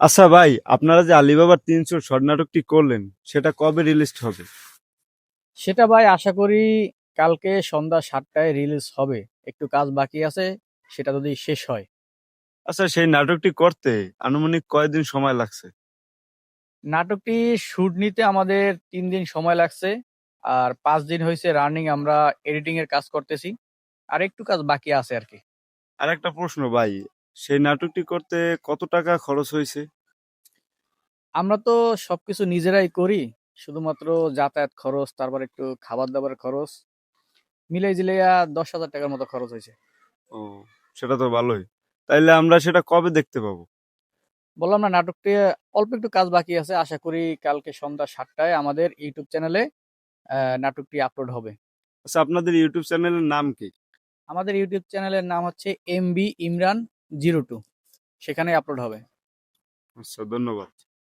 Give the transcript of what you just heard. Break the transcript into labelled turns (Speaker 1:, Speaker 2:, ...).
Speaker 1: আচ্ছা ভাই, আপনারা যে আলিবাবার ৩০০ শর্ট নাটকটি করলেন, সেটা কবে রিলিজ হবে?
Speaker 2: সেটা ভাই আশা করি কালকে সন্ধ্যা ৭টায় রিলিজ হবে। একটু কাজ বাকি আছে, সেটা যদি শেষ হয়।
Speaker 1: আচ্ছা, সেই নাটকটি করতে আনুমানিক কয়দিন সময় লাগছে?
Speaker 2: নাটকটি শুট নিতে আমাদের ৩ দিন সময় লাগছে। আর ৫ দিন হয়েছে রানিং আমরা এডিটিং এর কাজ করতেছি। আর একটু কাজ বাকি আছে আর কি।
Speaker 1: আর একটা প্রশ্ন ভাই, সেই নাটকটি করতে কত টাকা খরচ হয়েছে?
Speaker 2: আমরা তো সবকিছু নিজেরাই করি। শুধুমাত্র যাতায়াত খরচ, তারপর একটু খাবার দাবার খরচ মিলাই জিলাইয়া ১০,০০০ টাকার মতো খরচ হয়েছে।
Speaker 1: ও, সেটা তো ভালোই। তাইলে আমরা সেটা কবে দেখতে পাবো?
Speaker 2: বললাম না, নাটকটি অল্প একটু কাজ বাকি আছে। আশা করি কালকে সন্ধ্যা ৭টায় আমাদের ইউটিউব চ্যানেলে নাটকটি আপলোড হবে।
Speaker 1: আচ্ছা, আপনাদের ইউটিউব চ্যানেলের নাম কি?
Speaker 2: আমাদের ইউটিউব চ্যানেলের নাম হচ্ছে এমবি ইমরান 02। সেখানে আপলোড হবে।
Speaker 1: আচ্ছা, ধন্যবাদ।